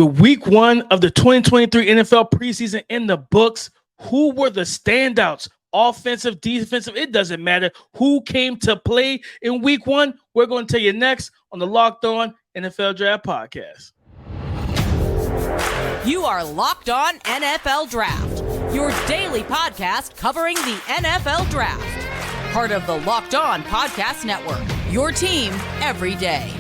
With week one of the 2023 NFL preseason in the books, who were the standouts? Offensive, defensive, it doesn't matter who came to play in week one. We're going to tell you next on the Locked On NFL Draft Podcast. You are Locked On NFL Draft, your daily podcast covering the NFL Draft. Part of the Locked On Podcast Network, your team every day.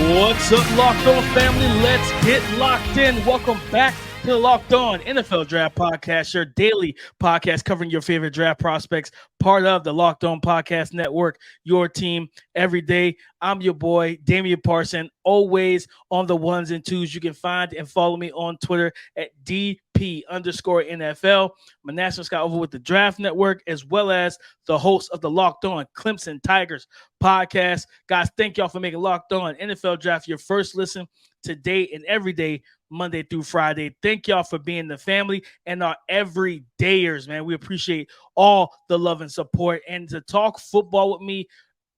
What's up, Locked On family? Let's get locked in. Welcome back to the Locked On NFL Draft Podcast, your daily podcast covering your favorite draft prospects, part of the Locked On Podcast Network, your team every day. I'm your boy, Damian Parson, always on the ones and twos. You can find and follow me on Twitter at DP_NFL. I'm a national scout over with the Draft Network, as well as the host of the Locked On Clemson Tigers podcast. Guys, thank y'all for making Locked On NFL Draft your first listen today and every day, Monday through Friday. Thank y'all for being the family and our everydayers, man. We appreciate all the love and support. And to talk football with me,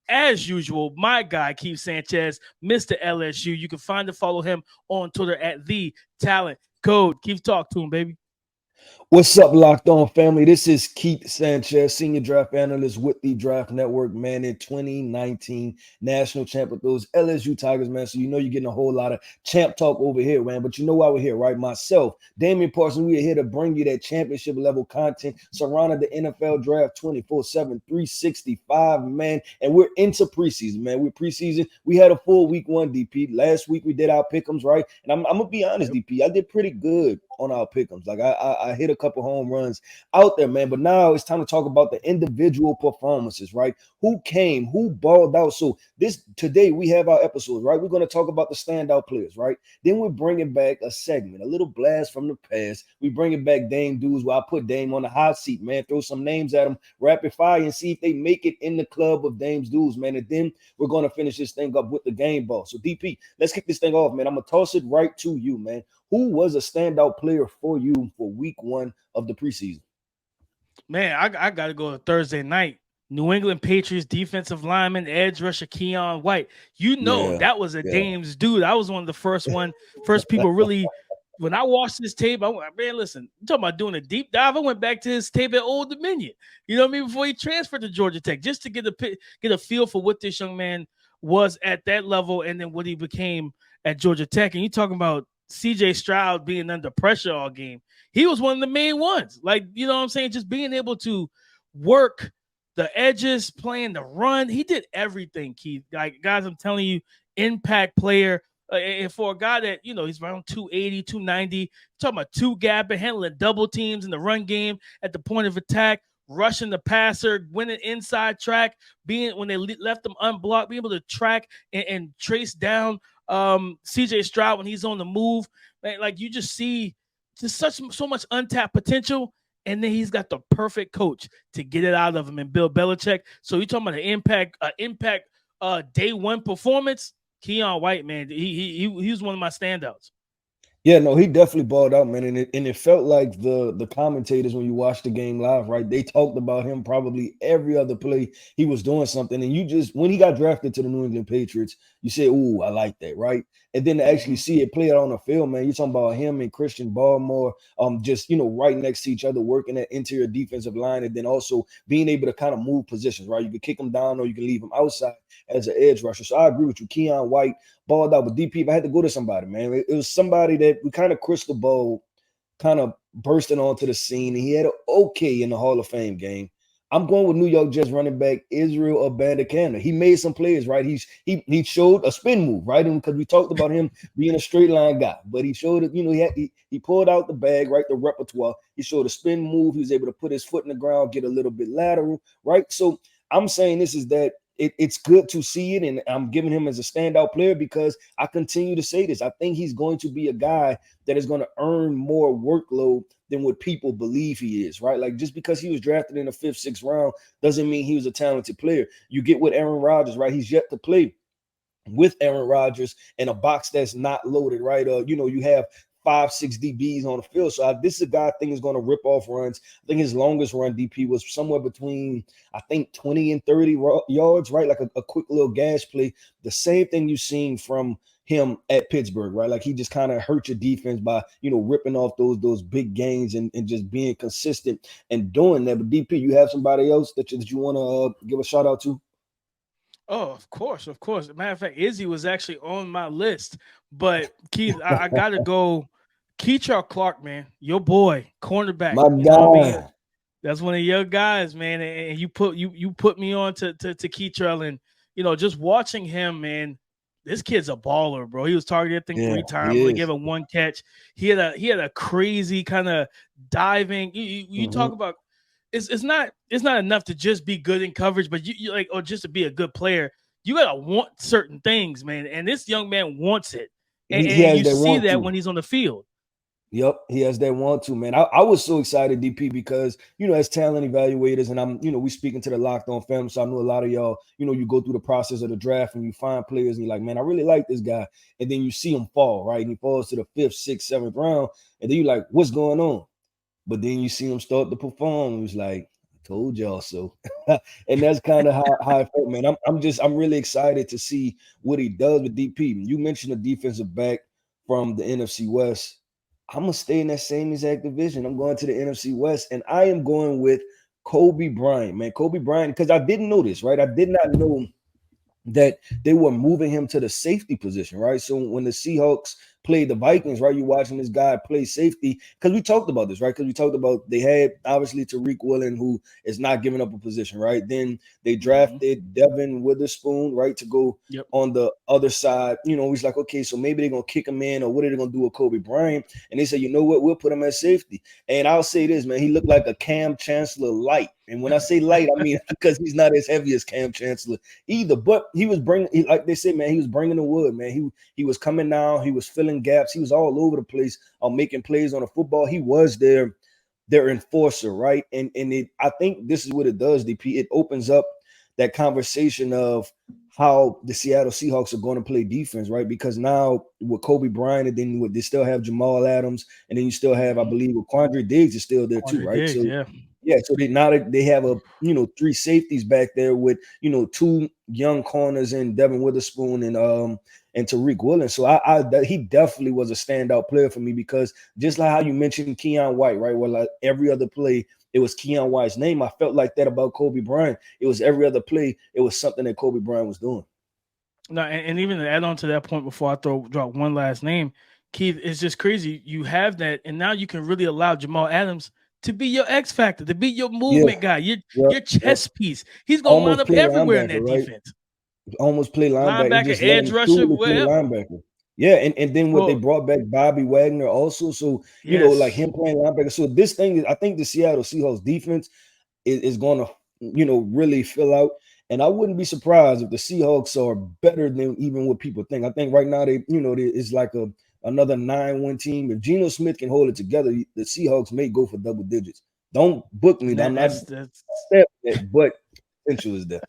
as usual, my guy, Keith Sanchez, Mr. LSU. You can find and follow him on Twitter at The Talent Code. Keith, talk to him, baby. What's up, Locked On family? This is Keith Sanchez, senior draft analyst with the Draft Network, man. In 2019 national champ with those LSU Tigers, man. So you know you're getting a whole lot of champ talk over here, man. But you know why we're here, right? Myself, Damian Parsons, we are here to bring you that championship level content surrounding the NFL Draft 24/7, 365, man. And we're into preseason, man. We're preseason. We had a full week one, DP. Last week we did our pick'ems, right? And I'm gonna be honest, DP, I did pretty good on our pick'ems. Like I hit a couple home runs out there, man. But now it's time to talk about the individual performances, right? Who came, who balled out. So today we have our episodes, right? We're going to talk about the standout players, right? Then we're bringing back a segment, a little blast from the past. We bringing back Dame Dudes, where I put Dame on the hot seat, man. Throw some names at him, rapid fire, and see if they make it in the club of Dame's Dudes, man. And then we're going to finish this thing up with the game ball. So DP, let's kick this thing off, man. I'm going to toss it right to you, man. Who was a standout player for you for week one of the preseason? Man, I got to go to Thursday night. New England Patriots defensive lineman, edge rusher Keon White. You know, that was a Dame's dude. I was one of the first people really. When I watched this tape, I went, man, listen, you talking about doing a deep dive. I went back to his tape at Old Dominion. You know what I mean? Before he transferred to Georgia Tech, just to get a feel for what this young man was at that level and then what he became at Georgia Tech. And you talking about CJ Stroud being under pressure all game. He was one of the main ones. Like, you know what I'm saying? Just being able to work the edges, playing the run. He did everything, Keith. Like, guys, I'm telling you, impact player. And for a guy that, you know, he's around 280, 290, talking about two gap and handling double teams in the run game at the point of attack, rushing the passer, winning inside track, being when they left them unblocked, being able to track and trace down CJ Stroud when he's on the move. Like you just see just so much untapped potential, and then he's got the perfect coach to get it out of him and Bill Belichick. So you're talking about an impact day one performance. Keon White, man, he was one of my standouts. Yeah, no, he definitely balled out, man. And it felt like the commentators, when you watched the game live, right, they talked about him probably every other play. He was doing something. And you just, when he got drafted to the New England Patriots, you said, ooh, I like that, right? And then to actually see it play out on the field, man, you're talking about him and Christian Barmore, just, you know, right next to each other, working that interior defensive line, and then also being able to kind of move positions, right? You can kick him down or you can leave him outside as an edge rusher. So I agree with you. Keon White balled out. With DP, if I had to go to somebody, man, it was somebody that we kind of crystal ball kind of bursting onto the scene, and he had an okay in the Hall of Fame game. I'm going with New York Jets running back Israel Abanikanda. He made some plays, right? He showed a spin move, right? And because we talked about him being a straight line guy, but he showed it, you know, he pulled out the bag, right? The repertoire. He showed a spin move. He was able to put his foot in the ground, get a little bit lateral, right? So I'm saying this is that it's good to see it, and I'm giving him as a standout player because I continue to say this. I think he's going to be a guy that is going to earn more workload than what people believe he is, right? Like, just because he was drafted in the 5th, 6th round doesn't mean he was a talented player. You get with Aaron Rodgers, right? He's yet to play with Aaron Rodgers in a box that's not loaded, right? You know, you have 5-6 DBs on the field. So this is a guy I think is going to rip off runs. I think his longest run DP was somewhere between, I think, 20 and 30 yards, right? Like a quick little gas play. The same thing you've seen from him at Pittsburgh, right? Like he just kind of hurt your defense by, ripping off those big gains and just being consistent and doing that. But DP, you have somebody else that you want to give a shout out to? Oh, of course. As a matter of fact, Izzy was actually on my list. But Keith, I got to go. Kei'Trell Clark, man, your boy, cornerback. My guy. That's one of your guys, man. And you put me on to Kei'Trell, and just watching him, man. This kid's a baller, bro. He was targeted, I think, 3 times. They gave him 1 catch. He had a crazy kind of diving. You talk about. It's not enough to just be good in coverage, but you like, or just to be a good player. You gotta want certain things, man. And this young man wants it, and you see that when he's on the field. Yep, he has that want to, man. I was so excited, DP, because as talent evaluators, and I'm we speaking to the Locked On family, so I know a lot of y'all. You go through the process of the draft and you find players, and you're like, man, I really like this guy, and then you see him fall, right, and he falls to the 5th, 6th, 7th round, and then you're like, what's going on? But then you see him start to perform. It was like, I told y'all so. And that's kind of how I felt, man. I'm really excited to see what he does with DP. You mentioned a defensive back from the NFC West. I'm going to stay in that same exact division. I'm going to the NFC West, and I am going with Kobe Bryant, man. Kobe Bryant, because I didn't know this, right? I did not know that they were moving him to the safety position, right? So when the Seahawks played the Vikings, right, you're watching this guy play safety, because we talked about this, right? Because we talked about they had obviously Tariq Woolen, who is not giving up a position, right? Then they drafted Devin Witherspoon, right, to go on the other side. He's like, okay, so maybe they're gonna kick him in, or what are they gonna do with Kobe Bryant? And they said, you know what, we'll put him at safety. And I'll say this, man, he looked like a Cam Chancellor light. And when I say light, I mean because he's not as heavy as Cam Chancellor either. But he was bringing, like they said, man, he was bringing the wood, man. He was coming down, he was filling gaps, he was all over the place, making plays on the football. He was their enforcer, right? And I think this is what it does, DP. It opens up that conversation of how the Seattle Seahawks are going to play defense, right? Because now with Kobe Bryant, and then they still have Jamal Adams, and then you still have, I believe, Quandre Diggs is still there too, right? So they have a 3 safeties back there with 2 young corners and Devin Witherspoon and Tariq Woolen. So he definitely was a standout player for me, because just like how you mentioned Keion White, right? Well, like every other play, it was Keion White's name. I felt like that about Kobe Bryant. It was every other play, it was something that Kobe Bryant was doing. No, and even to add on to that point before I drop one last name, Keith, it's just crazy. You have that, and now you can really allow Jamal Adams to be your X factor, to be your movement guy, your chess piece. He's going to wind up everywhere in that defense. Almost play linebacker, edge rusher, whatever. Linebacker. Yeah, and then they brought back Bobby Wagner also. So, like him playing linebacker. So this thing is, I think the Seattle Seahawks defense is going to, really fill out. And I wouldn't be surprised if the Seahawks are better than even what people think. I think right now it's like another 9-1 team. If Geno Smith can hold it together, the Seahawks may go for double digits. Don't book me. I'm not but potential is there.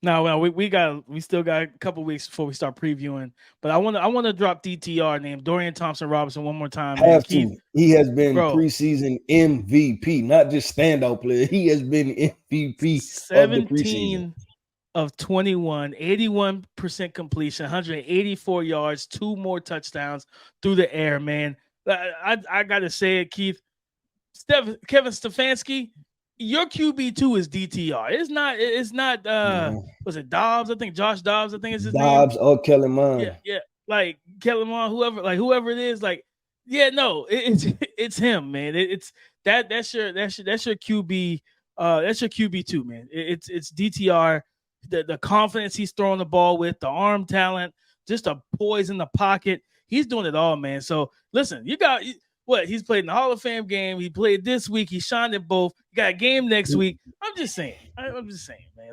No, well, we still got a couple weeks before we start previewing. But I want to drop DTR name Dorian Thompson-Robinson one more time. Have to. He has been preseason MVP, not just standout player. He has been MVP 17 of the preseason. Of 21, 81% completion, 184 yards, 2 more touchdowns through the air, man. I gotta say it, Keith. Kevin Stefanski, your QB2 is DTR. It's not was it Dobbs? I think Josh Dobbs, I think is his name. Dobbs or Kellen Mond. Yeah. Like Kellen Mond, whoever it is, like, it's him, man. That's your QB, that's your QB2, man. It's DTR. The confidence he's throwing the ball with, the arm talent, just a poise in the pocket. He's doing it all, man. So listen, you got what? He's played in the Hall of Fame game. He played this week. He shined at both. You got a game next week. I'm just saying, man.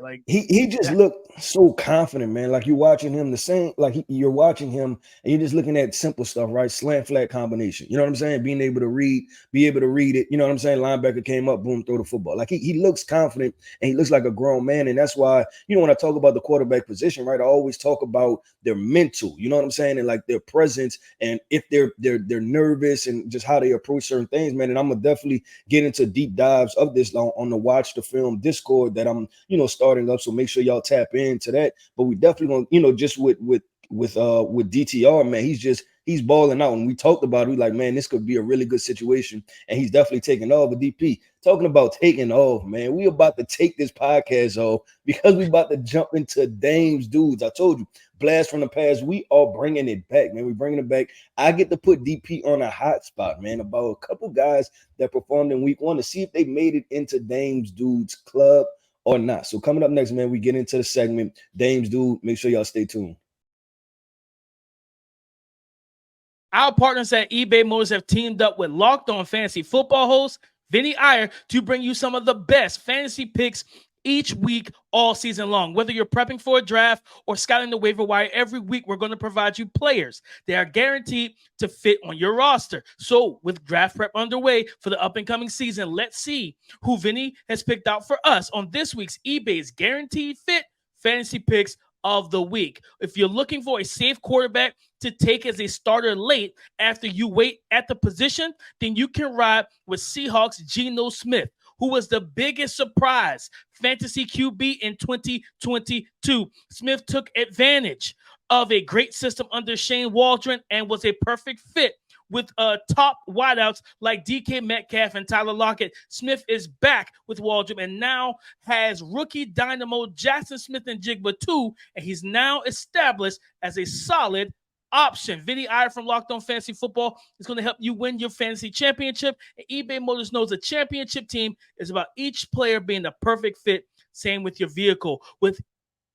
Like he just looked so confident, man. Like you're watching him the same, like you're watching him and you're just looking at simple stuff, right? Slant flat combination. You know what I'm saying? Being able to read it. You know what I'm saying? Linebacker came up, boom, throw the football. Like he looks confident and he looks like a grown man. And that's why, when I talk about the quarterback position, right, I always talk about their mental, you know what I'm saying? And like their presence and if they're nervous and just how they approach certain things, man. And I'm gonna definitely get into deep dives of this on the Watch the Film Discord that I'm, starting up. So make sure y'all tap into that. But we definitely gonna, just with DTR, man, he's balling out. And we talked about it. We like, man, this could be a really good situation. And he's definitely taking off. But DP, talking about taking off, man, we about to take this podcast off because we about to jump into Dame's dudes. I told you, blast from the past. We are bringing it back, man. We're bringing it back. I get to put DP on a hot spot, man, about a couple guys that performed in week 1 to see if they made it into Dame's dudes club or not. So coming up next, man, we get into the segment Dame's dude. Make sure y'all stay tuned. Our partners at eBay Motors have teamed up with Locked On Fantasy Football host Vinny Iyer to bring you some of the best fantasy picks each week, all season long. Whether you're prepping for a draft or scouting the waiver wire, every week we're going to provide you players that are guaranteed to fit on your roster. So with draft prep underway for the up-and-coming season, let's see who Vinny has picked out for us on this week's eBay's Guaranteed Fit Fantasy Picks of the Week. If you're looking for a safe quarterback to take as a starter late after you wait at the position, then you can ride with Seahawks Geno Smith, who was the biggest surprise fantasy QB in 2022. Smith took advantage of a great system under Shane Waldron and was a perfect fit with top wideouts like DK Metcalf and Tyler Lockett. Smith is back with Waldron and now has rookie dynamo Jackson Smith-Njigba too, and he's now established as a solid option. Vinny Iyer from Locked On Fantasy Football is going to help you win your fantasy championship. And eBay Motors knows a championship team is about each player being the perfect fit. Same with your vehicle. With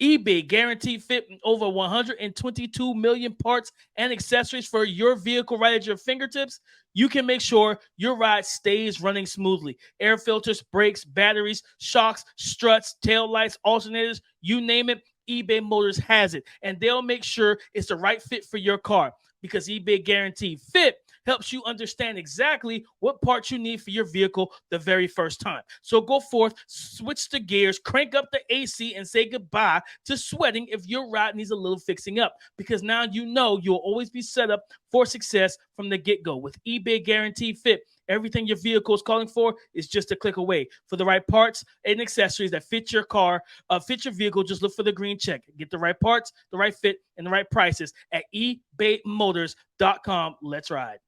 eBay Guaranteed Fit, over 122 million parts and accessories for your vehicle right at your fingertips, you can make sure your ride stays running smoothly. Air filters, brakes, batteries, shocks, struts, tail lights, alternators, you name it, eBay Motors has it. And they'll make sure it's the right fit for your car because eBay Guaranteed Fit helps you understand exactly what parts you need for your vehicle the very first time. So go forth, switch the gears, crank up the AC, and say goodbye to sweating if your ride needs a little fixing up, because now you know you'll always be set up for success from the get-go. With eBay Guaranteed Fit, everything your vehicle is calling for is just a click away. For the right parts and accessories that fit your car, fit your vehicle, just look for the green check. Get the right parts, the right fit, and the right prices at ebaymotors.com. Let's ride.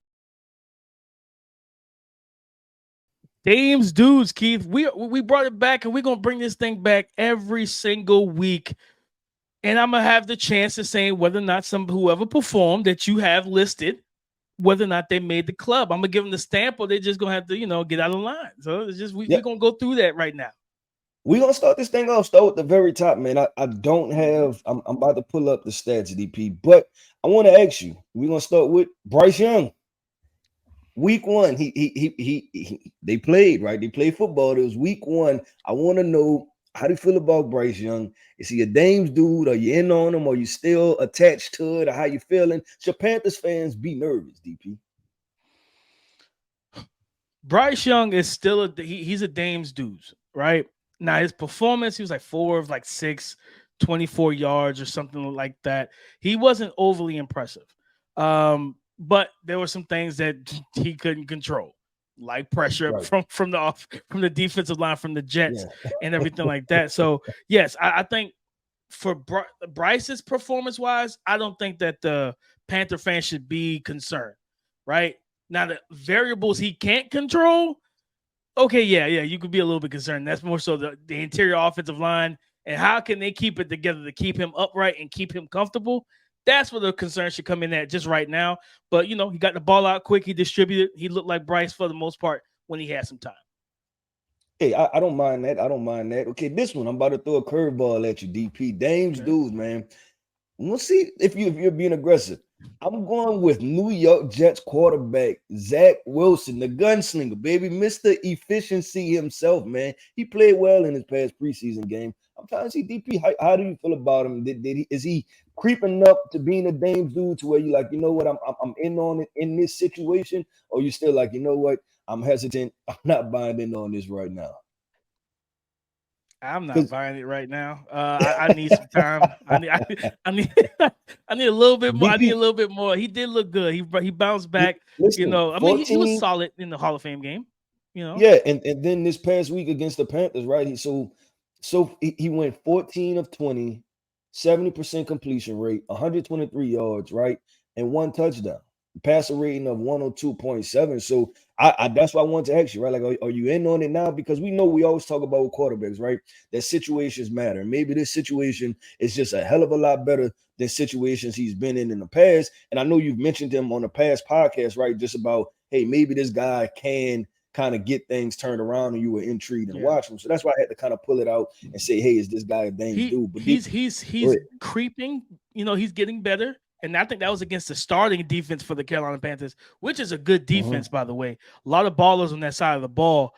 Dame's dudes, Keith. We brought it back, and we're gonna bring this thing back every single week. And I'm gonna have the chance to say whether or not whoever performed that you have listed, whether or not they made the club. I'm gonna give them the stamp, or they're just gonna have to, get out of line. So it's just we're gonna go through that right now. We're gonna start this thing off. Start at the very top, man. I don't have. I'm about to pull up the stats, DP, but I want to ask you. We're gonna start with Bryce Young. Week 1, they played, right? They played football. It was week 1. I want to know, how do you feel about Bryce Young? Is he a Dame's dude? Are you in on him? Are you still attached to it? Or how you feeling? Should Panthers fans be nervous, DP? Bryce Young is still he's a Dame's dude, right? Now his performance, he was like 4 of 6, 24 yards or something like that. He wasn't overly impressive. But there were some things that he couldn't control, like pressure from the defensive line, from the Jets, and everything like that. So yes, I think for Bryce's performance-wise, I don't think that the Panther fans should be concerned. Right now, the variables he can't control. Okay, yeah, you could be a little bit concerned. That's more so the interior offensive line and how can they keep it together to keep him upright and keep him comfortable. That's where the concern should come in at just right now. But, he got the ball out quick. He distributed. He looked like Bryce for the most part when he had some time. Hey, I don't mind that. Okay, this one, I'm about to throw a curveball at you, DP. Dame's dudes, man. We'll see if you're being aggressive. I'm going with New York Jets quarterback Zach Wilson, the gunslinger, baby, Mr. Efficiency himself, man. He played well in his past preseason game. I'm trying to see DP. How do you feel about him? Is he creeping up to being a Dame's dude to where you like, you know what, I'm in on it in this situation, or you still like, you know what, I'm hesitant. I'm not buying in on this right now. I'm not buying it right now. I need some time. I need I need I need a little bit more. I need a DP, little bit more. He did look good. He bounced back. You listen, know, I mean, he was 14. solid in the Hall of Fame game. You know, Yeah, and then this past week against the Panthers, right? He went 14 of 20, 70% completion rate, 123 yards, right? And one touchdown. Passer rating of 102.7. So I that's why I wanted to ask you, right? Like, are you in on it now? Because we know we always talk about with quarterbacks, right? That situations matter. Maybe this situation is just a hell of a lot better than situations he's been in the past. And I know you've mentioned him on the past podcast, right? Just about, hey, maybe this guy can kind of get things turned around and you were intrigued and watch him. So that's why I had to kind of pull it out and say, hey, is this guy a Dame's dude? But he's creeping, you know, he's getting better. And I think that was against the starting defense for the Carolina Panthers, which is a good defense, by the way. A lot of ballers on that side of the ball,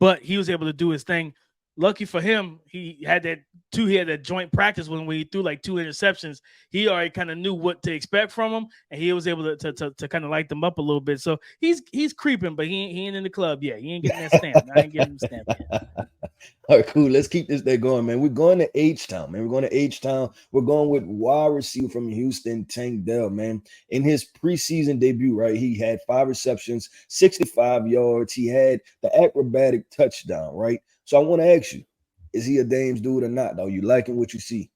but he was able to do his thing. Lucky for him, he had that joint practice when he threw like 2 interceptions. He already kind of knew what to expect from him, and he was able to kind of light them up a little bit. So he's creeping, but he ain't in the club yet. He ain't getting that stamp. I ain't getting him stamp yet. All right, cool. Let's keep this day going, man. We're going to H-Town, man. We're going to H-Town. We're going with wide receiver from Houston, Tank Dell, man. In his preseason debut, right, he had 5 receptions, 65 yards. He had the acrobatic touchdown, right? So I want to ask you, is he a Dame's dude or not, though? You liking what you see?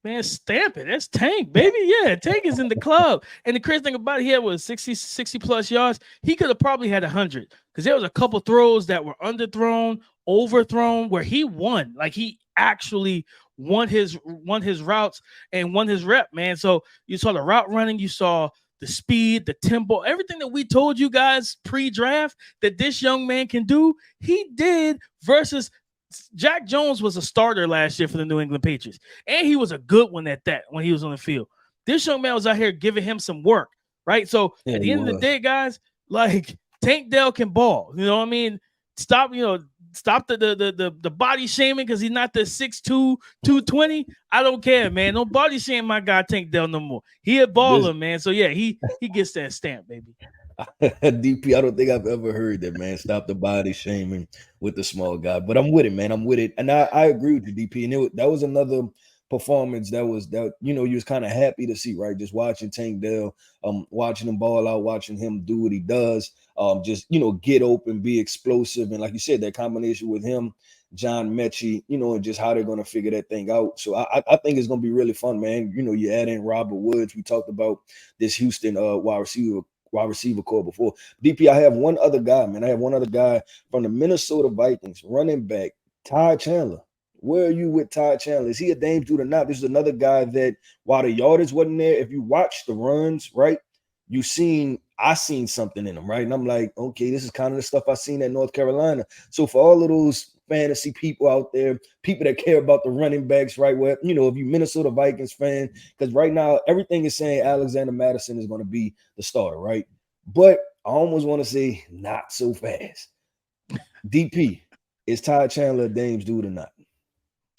Man, stamp it. That's Tank, baby. Yeah, Tank is in the club. And the crazy thing about it, he had 60 plus yards. He could have probably had 100 because there was a couple throws that were underthrown, overthrown, where he won. Like he actually won his routes and won his rep, man. So you saw the route running, you saw the speed, the tempo, everything that we told you guys pre-draft that this young man can do, he did versus Jack Jones was a starter last year for the New England Patriots, and he was a good one at that when he was on the field. This young man was out here giving him some work, right? So at the end of the day, guys, like Tank Dell can ball. You know what I mean? Stop the body shaming because he's not the 6'2", 220. I don't care, man. No body shame my guy Tank Dell no more. He a baller, man. So yeah, he gets that stamp, baby. DP, I don't think I've ever heard that, man. Stop the body shaming with the small guy. But I'm with it, man. I'm with it. And I agree with you, DP. And that was another performance that you was kind of happy to see, right? Just watching Tank Dell, watching him ball out, watching him do what he does, just get open, be explosive. And like you said, that combination with him, John Mechie, and just how they're going to figure that thing out. So I think it's going to be really fun, man. You add in Robert Woods. We talked about this Houston wide receiver core before. DP, I have one other guy, man. I have one other guy from the Minnesota Vikings, running back, Ty Chandler. Where are you with Ty Chandler? Is he a Dame's dude or not? This is another guy that, while the yardage wasn't there, if you watch the runs, right, I seen something in him, right? And I'm like, okay, this is kind of the stuff I seen at North Carolina. So for all of those fantasy people out there, people that care about the running backs, right? Where, if you Minnesota Vikings fan, because right now everything is saying Alexander Mattison is going to be the starter, right? But I almost want to say not so fast. DP, is Ty Chandler a Dame's dude or not?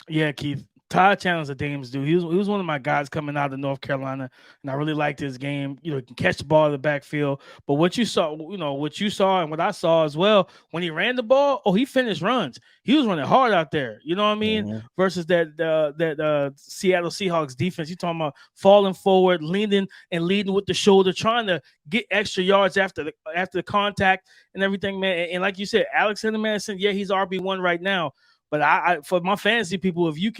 Yeah, Keith. Ty Chandler's a Dame's dude. He was one of my guys coming out of North Carolina, and I really liked his game. He can catch the ball in the backfield. But what you saw and what I saw as well, when he ran the ball, he finished runs. He was running hard out there. You know what I mean? Mm-hmm. Versus that Seattle Seahawks defense. You talking about falling forward, leaning and leading with the shoulder, trying to get extra yards after the contact and everything, man. And like you said, Alexander Mattison, yeah, he's RB1 right now. But I for my fantasy people, if you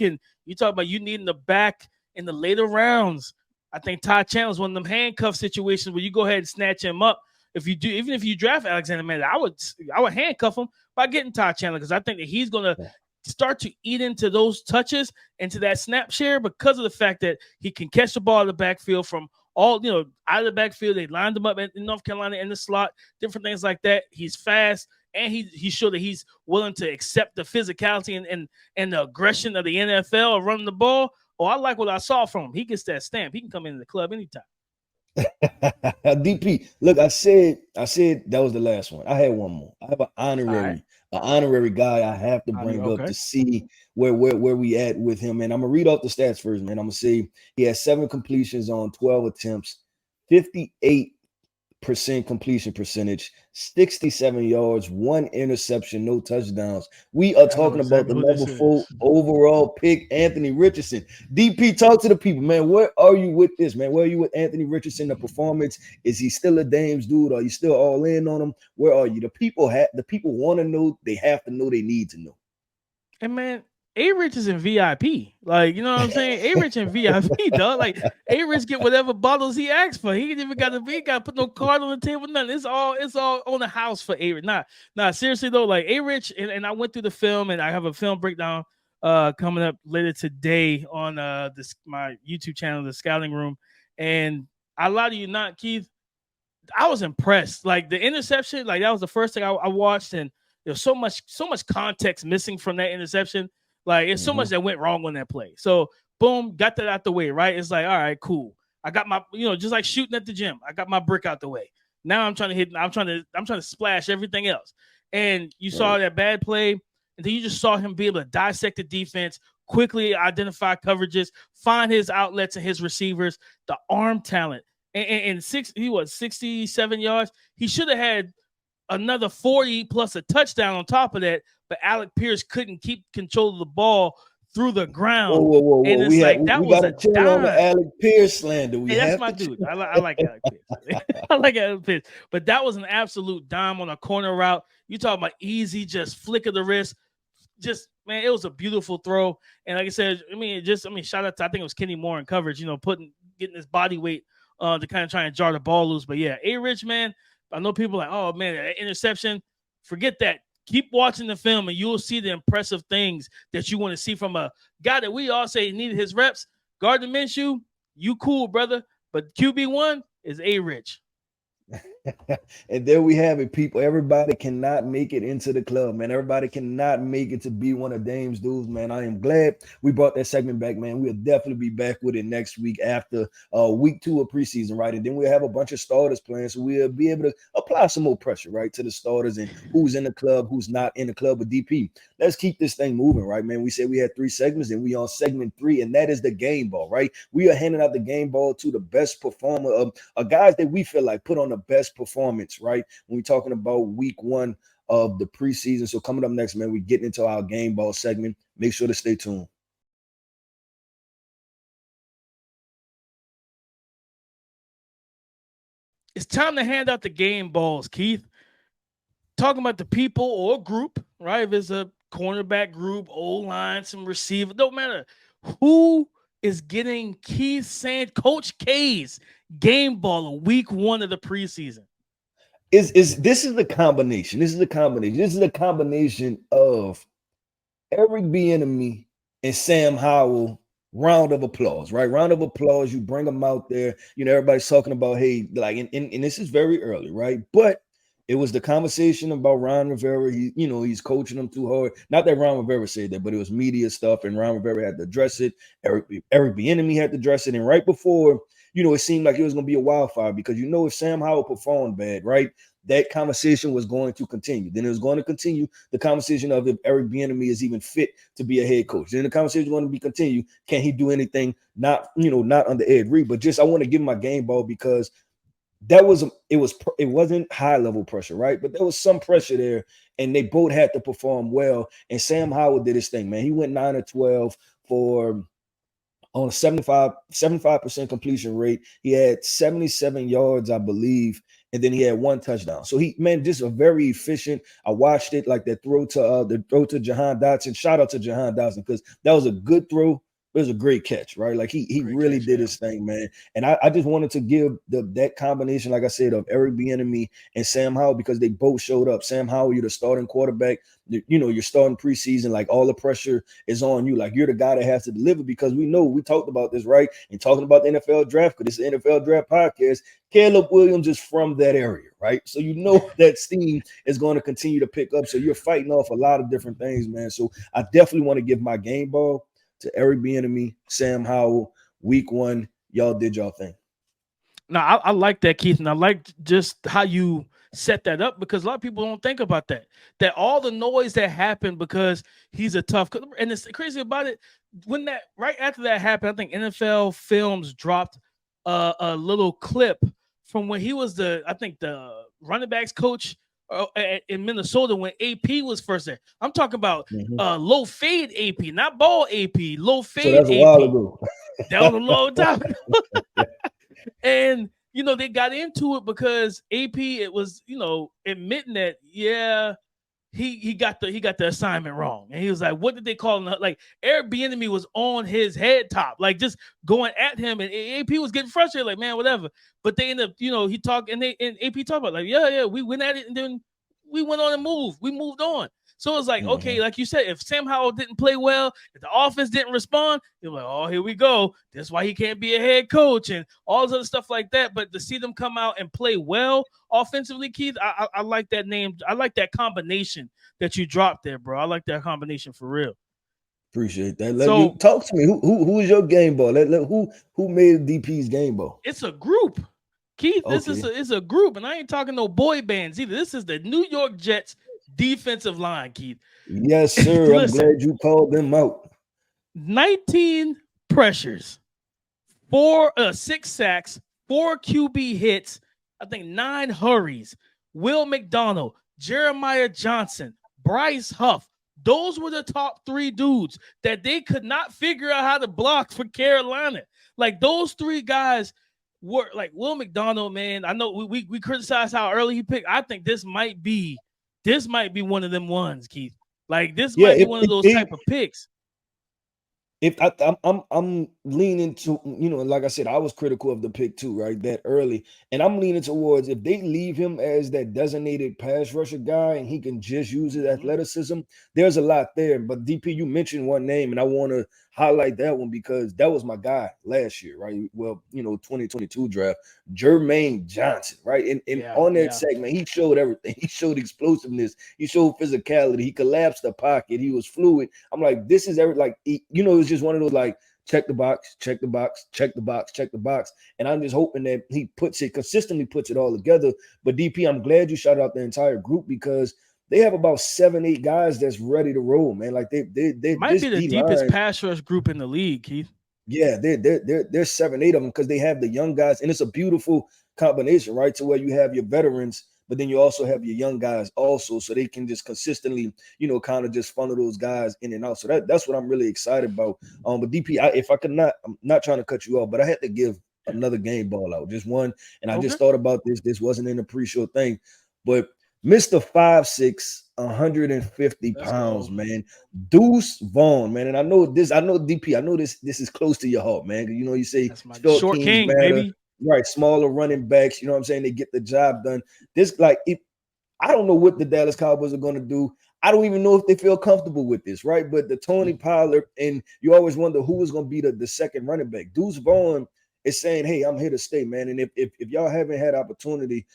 talk about you needing the back in the later rounds, I think Ty Chandler is one of them handcuff situations where you go ahead and snatch him up. Even if you draft Alexander Mattison, I would handcuff him by getting Ty Chandler because I think that he's gonna start to eat into those touches, into that snap share because of the fact that he can catch the ball in the backfield from all out of the backfield. They lined him up in North Carolina in the slot, different things like that. He's fast. And he showed that he's willing to accept the physicality and the aggression of the NFL of running the ball. I like what I saw from him. He gets that stamp. He can come into the club anytime. DP, look, I said that was the last one. I had one more. I have an honorary guy I have to bring up to see where we at with him. And I'm gonna read off the stats first, man. I'm gonna say he has 7 completions on 12 attempts, 58% completion percentage, 67 yards, 1 interception, no touchdowns. We are talking about the number 4 overall pick, Anthony Richardson. DP, talk to the people, man. Where are you with this, man? Where are you with Anthony Richardson? The performance, is he still a Dames dude? Are you still all in on him? Where are you? The people want to know. They have to know. They need to know. And man, A-Rich is in VIP. Like, you know what I'm saying? A-Rich in VIP, dog. Like, A-Rich get whatever bottles he asks for. He ain't even got to put no card on the table, nothing. It's all on the house for A-Rich. Nah, seriously though, like A-Rich, and I went through the film, and I have a film breakdown coming up later today on my YouTube channel, The Scouting Room. And I lie to you not, Keith, I was impressed. Like the interception, like that was the first thing I watched, and there's so much context missing from that interception. Like it's so much that went wrong on that play. So boom, got that out the way, right? It's like, all right, cool. I got my, just like shooting at the gym. I got my brick out the way. Now I'm trying to splash everything else. And you saw that bad play, and then you just saw him be able to dissect the defense, quickly identify coverages, find his outlets and his receivers, the arm talent. And 67 yards. He should have had another 40 plus a touchdown on top of that, but Alec Pierce couldn't keep control of the ball through the ground. Whoa. And it's that was a dime. On the Alec Pierce slander. That's my dude. I like Alec Pierce. I like Alec Pierce. But that was an absolute dime on a corner route. You talking about easy, just flick of the wrist. Just, man, it was a beautiful throw. And like I said, shout out to, I think it was Kenny Moore in coverage, getting his body weight to kind of try and jar the ball loose. But yeah, A-Rich, man, I know people are like, oh man, that interception, forget that. Keep watching the film and you'll see the impressive things that you want to see from a guy that we all say needed his reps. Gardner Minshew, you cool, brother. But QB1 is A-Rich. And there we have it, people. Everybody cannot make it into the club, man. Everybody cannot make it to be one of Dame's dudes, man. I am glad we brought that segment back, man. We'll definitely be back with it next week after week 2 of preseason, right? And then we'll have a bunch of starters playing, so we'll be able to apply some more pressure, right, to the starters and who's in the club, who's not in the club. With DP, let's keep this thing moving, right, man? We said we had 3 segments, and we on segment 3, and that is the game ball, right? We are handing out the game ball to the best performer of guys that we feel like put on the best performance, right? When we're talking about week 1 of the preseason. So coming up next, man, we're getting into our game ball segment. Make sure to stay tuned. It's time to hand out the game balls, Keith. Talking about the people or group, right? If it's a cornerback group, O-line, some receiver, don't matter. Who is getting Coach K's game ball of week 1 of the preseason? This is the combination. This is a combination of Eric Bieniemy and Sam Howell. Round of applause, right? Round of applause. You bring them out there. Everybody's talking about, hey, like, and this is very early, right? But it was the conversation about Ron Rivera. He's coaching them too hard. Not that Ron Rivera said that, but it was media stuff, and Ron Rivera had to address it. Eric Bieniemy had to address it, and right before, it seemed like it was going to be a wildfire because if Sam Howell performed bad, right, that conversation was going to continue. Then it was going to continue the conversation of if Eric Bieniemy is even fit to be a head coach. Then the conversation is going to be continue. Can he do anything not under Ed Reed? But just I want to give my game ball because it wasn't high level pressure, right? But there was some pressure there, and they both had to perform well. And Sam Howell did his thing, man. He went 9 of 12 on a 75% completion rate. He had 77 yards, I believe, and then he had 1 touchdown. So just a very efficient. I watched it, like that throw to Jahan Dotson. Shout out to Jahan Dotson because that was a good throw. It was a great catch, right? Like he really did his thing, man. And I just wanted to give that combination, like I said, of Eric Bieniemy and Sam Howell because they both showed up. Sam Howell, you're the starting quarterback. You're starting preseason. Like all the pressure is on you. Like you're the guy that has to deliver because we talked about this, right? And talking about the NFL draft, because this is an NFL draft podcast. Caleb Williams is from that area, right? So that steam is going to continue to pick up. So you're fighting off a lot of different things, man. So I definitely want to give my game ball to Eric Bieniemy, Sam Howell, week 1. Y'all did y'all thing. No, I like that, Keith, and I like just how you set that up because a lot of people don't think about that. That all the noise that happened because he's a tough, and it's crazy about it. When that right after that happened, I think NFL Films dropped a little clip from when he was I think the running backs coach in Minnesota when AP was first there. I'm talking about low fade AP, not ball AP, low So fade that's a while AP. ago. That was a long time ago. And they got into it because AP it was admitting that he got the assignment wrong, and he was like, what did they call him? Like Eric Bieniemy was on his head top, like just going at him, and AP was getting frustrated, like man, whatever. But they end up, he talked, and AP talked about like we went at it, and then we went on and we moved on. So it's like, okay, like you said, if Sam Howell didn't play well, if the offense didn't respond, you're like, oh, here we go. That's why he can't be a head coach and all this other stuff like that. But to see them come out and play well offensively, Keith, I like that name. I like that combination that you dropped there, bro. I like that combination for real. Appreciate that. Let you talk to me. Who is your game ball? Who made DP's game ball? It's a group. Keith, this is a group, and I ain't talking no boy bands either. This is the New York Jets defensive line, Keith. Yes, sir. I'm glad you called them out. 19 pressures, 6 sacks, 4 QB hits, I think 9 hurries. Will McDonald, Jeremiah Johnson, Bryce Huff. Those were the top 3 dudes that they could not figure out how to block for Carolina. Like those 3 guys were like Will McDonald, man. I know we criticized how early he picked. I think this might be one of them ones, Keith. Like this might be one of those type of picks. If I'm leaning to, like I said, I was critical of the pick too, right? That early. And I'm leaning towards if they leave him as that designated pass rusher guy and he can just use his athleticism, there's a lot there. But DP, you mentioned one name, and I want to highlight that one because that was my guy last year, right? Well, 2022 draft, Jermaine Johnson, right? And on that segment, he showed everything. He showed explosiveness. He showed physicality. He collapsed the pocket. He was fluid. I'm like, this is it's just one of those like check the box, check the box, check the box, check the box. And I'm just hoping that he consistently puts it all together. But DP, I'm glad you shouted out the entire group because they have about 7-8 guys that's ready to roll, man. Like they might be the deepest pass rush group in the league, Keith. Yeah, there's 7-8 of them because they have the young guys, and it's a beautiful combination, right? To where you have your veterans, but then you also have your young guys also, so they can just consistently, kind of just funnel those guys in and out. So that's what I'm really excited about. But DP, I'm not trying to cut you off, but I had to give another game ball out, just one, and I just thought about this. This wasn't in the pre-show thing, but Mr. 5'6", 150 pounds, man. Deuce Vaughn, man. And I know DP, I know this is close to your heart, man. You say short king, baby. Right, smaller running backs, you know what I'm saying? They get the job done. I don't know what the Dallas Cowboys are going to do. I don't even know if they feel comfortable with this, right? But the Tony Pollard, and you always wonder who is going to be the second running back. Deuce Vaughn is saying, hey, I'm here to stay, man. And if y'all haven't had opportunity,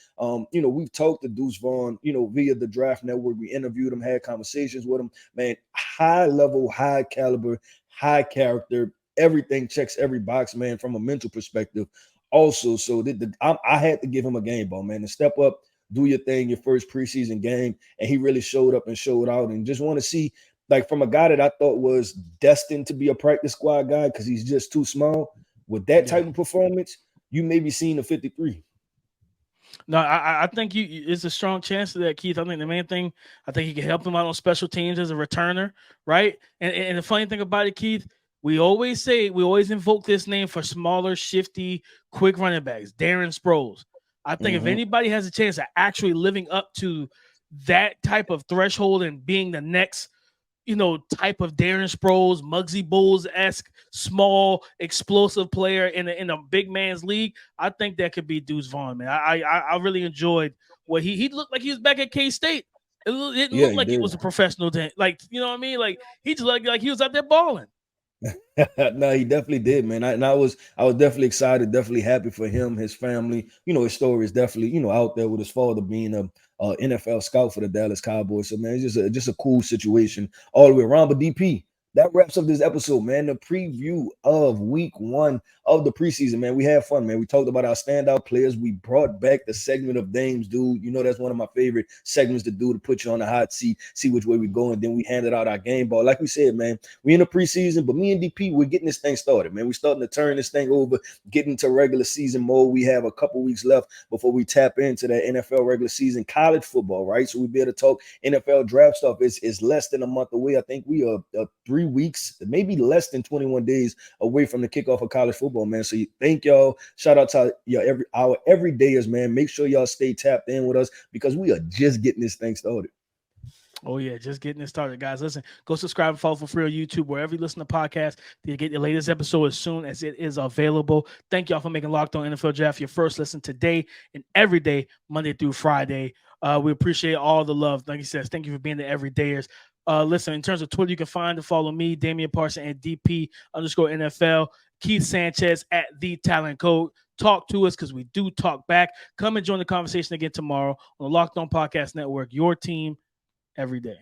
we've talked to Deuce Vaughn, via the Draft Network. We interviewed him, had conversations with him, man. High level, high caliber, high character. Everything checks every box, man, from a mental perspective. Also, so I had to give him a game ball, man, to step up, do your thing, your first preseason game, and he really showed up and showed out. And just want to see, like, from a guy that I thought was destined to be a practice squad guy because he's just too small, with that type of performance, you may be seeing a 53. No, I think it's a strong chance of that, Keith. I think the main thing, I think he can help him out on special teams as a returner, right? And the funny thing about it, Keith, we always invoke this name for smaller, shifty, quick running backs, Darren Sproles. I think if anybody has a chance of actually living up to that type of threshold and being the next, type of Darren Sproles, Muggsy Bogues-esque, small, explosive player in a big man's league, I think that could be Deuce Vaughn, man. I really enjoyed what he looked like he was back at K-State. It didn't look like he was a professional, like, you know what I mean? Like, he just like he was out there balling. No, he definitely did, man. I was definitely excited, definitely happy for him, his family. His story is definitely, out there with his father being a NFL scout for the Dallas Cowboys. So, man, it's just a cool situation all the way around. But DP, that wraps up this episode, man. The preview of week 1 of the preseason, man. We had fun, man. We talked about our standout players. We brought back the segment of Dames, dude. You know, that's one of my favorite segments to do, to put you on the hot seat, see which way we go. And then we handed out our game ball. Like we said, man, we in the preseason, but me and DP, we're getting this thing started, man. We're starting to turn this thing over, getting to regular season mode. We have a couple weeks left before we tap into that NFL regular season, college football, right? So we'll be able to talk NFL draft stuff. It's less than a month away. I think we are 3 weeks, maybe less than 21 days away from the kickoff of college football, man. So thank y'all. Shout out to our everydayers, man. Make sure y'all stay tapped in with us because we are just getting this thing started. Oh, yeah, just getting it started, guys. Listen, go subscribe and follow for free on YouTube, wherever you listen to podcasts. You get the latest episode as soon as it is available. Thank y'all for making Locked On NFL Draft your first listen today and every day, Monday through Friday. We appreciate all the love. Like he says, thank you for being the everydayers. Listen, in terms of Twitter, you can find and follow me, Damian Parson, at DP_NFL. Keith Sanchez at The Talent Code. Talk to us because we do talk back. Come and join the conversation again tomorrow on the Locked On Podcast Network, your team every day.